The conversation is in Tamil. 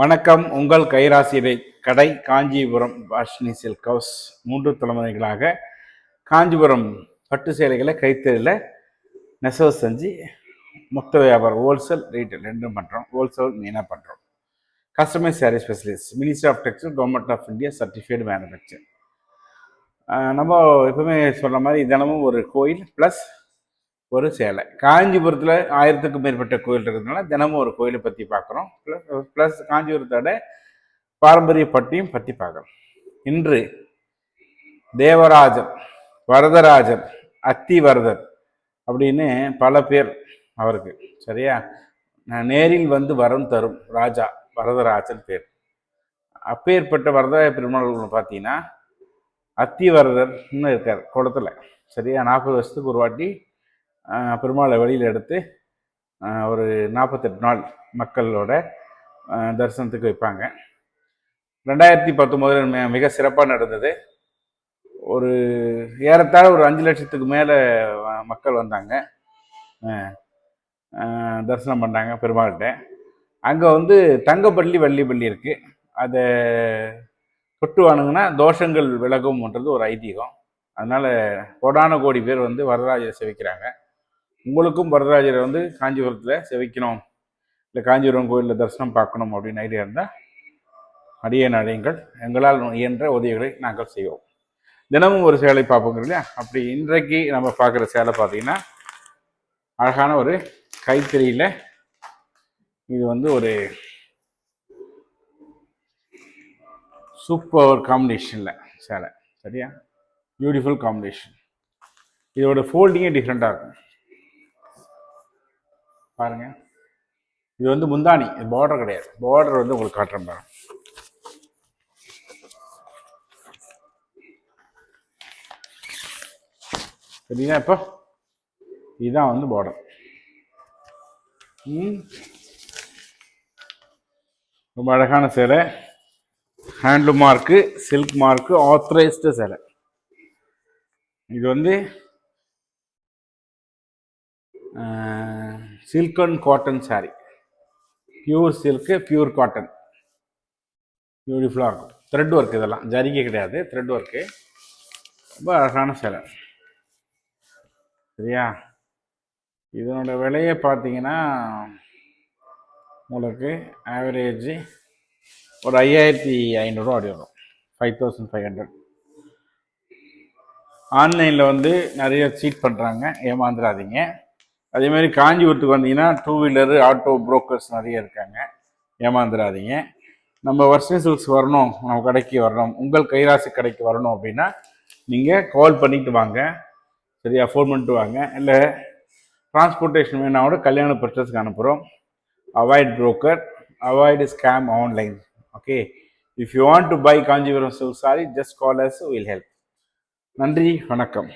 வணக்கம். உங்கள் கைராசியை கடை காஞ்சிபுரம் வாஷினி சில்க் ஹவுஸ். 3 தலைமுறைகளாக காஞ்சிபுரம் பட்டு சேலைகளை கைத்தறியில் நெசவு செஞ்சு மொத்த வியாபாரம் ஹோல்சேல் ரீட்டைல் ரெண்டும் பண்ணுறோம். ஹோல்சேல் மெயினாக பண்ணுறோம். Customise sari specialist, ministry of textile, government of India certified manufacture. நம்ம எப்பவுமே சொல்கிற மாதிரி தினமும் ஒரு கோயில் ப்ளஸ் ஒரு சேலை. காஞ்சிபுரத்தில் 1000க்கும் மேற்பட்ட கோயில் இருக்கிறதுனால தினமும் ஒரு கோயிலை பற்றி பார்க்குறோம். ப்ளஸ் காஞ்சிபுரத்தோட பாரம்பரிய பட்டியும் பற்றி பார்க்குறோம். இன்று தேவராஜர், வரதராஜர், அத்திவரதர் அப்படின்னு பல பேர் அவருக்கு. சரியா? நேரில் வந்து வரம் தரும் ராஜா வரதராஜன் பேர். அப்பேற்பட்ட வரதராஜ பெருமாள் பார்த்தீங்கன்னா அத்திவரதர்னு இருக்கார் குளத்தில். சரியா? 40 வருஷத்துக்கு ஒரு வாட்டி பெருமாளை வெளியில் எடுத்து ஒரு 48 நாள் மக்களோட தரிசனத்துக்கு வைப்பாங்க. 2019 மிக சிறப்பாக நடந்தது. ஒரு ஏறத்தாழ ஒரு 5 லட்சத்துக்கு மேலே மக்கள் வந்தாங்க, தரிசனம் பண்ணாங்க பெருமாள்கிட்ட. அங்கே வந்து தங்கப்பள்ளி வள்ளிப்பள்ளி இருக்குது. அதை தொட்டு வாணுங்கன்னா தோஷங்கள் விலகும்ன்றது ஒரு ஐதீகம். அதனால் கோடான கோடி பேர் வந்து வரதராஜரை சேவிக்கிறாங்க. உங்களுக்கும் வரதராஜரை வந்து காஞ்சிபுரத்தில் சேவிக்கணும், இல்லை காஞ்சிபுரம் கோயிலில் தரிசனம் பார்க்கணும் அப்படின்னு ஐடியா இருந்தால் அடியேன் அடையுங்கள். எங்களால் இயன்ற உதவிகளை நாங்கள் செய்வோம். தினமும் ஒரு சேலை பார்ப்போங்க இல்லையா? அப்படி இன்றைக்கு நம்ம பார்க்குற சேலை பார்த்தீங்கன்னா அழகான ஒரு கைத்தறியில், இது வந்து ஒரு சூப்பர் காம்பினேஷனில் சேலை. சரியா? Beautiful combination. இதோட ஃபோல்டிங்கே டிஃப்ரெண்ட்டாக இருக்கும் பாருங்க. இது வந்து முந்தானி, பார்டர் கிடையாது. பார்டர் வந்து உங்களுக்கு காட்டுறேன் பாருங்க. சரிங்களா? இப்போ இதுதான் வந்து பார்டர். ரொம்ப அழகான சேலை. Handloom mark, silk mark, authorised சேலை. இது வந்து silk and cotton sorry. Pure silk, pure cotton, பியூட்டிஃபுல்லாக இருக்கும். த்ரெட் ஒர்க், இதெல்லாம் ஜரிகை கிடையாது, த்ரெட் ஒர்க்கு. ரொம்ப அழகான சேலை. சரியா? இதனோட விலையை பார்த்தீங்கன்னா உங்களுக்கு ஆவரேஜ் ஒரு 5500 அப்படி வரும். 5500. ஆன்லைனில் வந்து நிறைய சீட் பண்ணுறாங்க, ஏமாந்துடாதீங்க. அதேமாதிரி காஞ்சிபுரத்துக்கு வந்தீங்கன்னா 2 வீலரு ஆட்டோ புரோக்கர்ஸ் நிறைய இருக்காங்க, ஏமாந்துடாதீங்க. நம்ம வர்ஷினி சில்க்ஸ் வரணும், நம்ம கடைக்கு வரணும், உங்கள் கைராசி கடைக்கு வரணும் அப்படின்னா நீங்கள் கால் பண்ணிட்டு வாங்க. சரியா? ஃபோன் பண்ணிட்டு வாங்க. இல்லை டிரான்ஸ்போர்ட்டேஷன் வேணா கூட கல்யாண பர்ச்சேஸ்க்கு அனுப்புகிறோம். Avoid broker, avoid scam online. Okay, if you want to buy Kanchipuram silk sari, just call us, will help. நன்றி, வணக்கம்.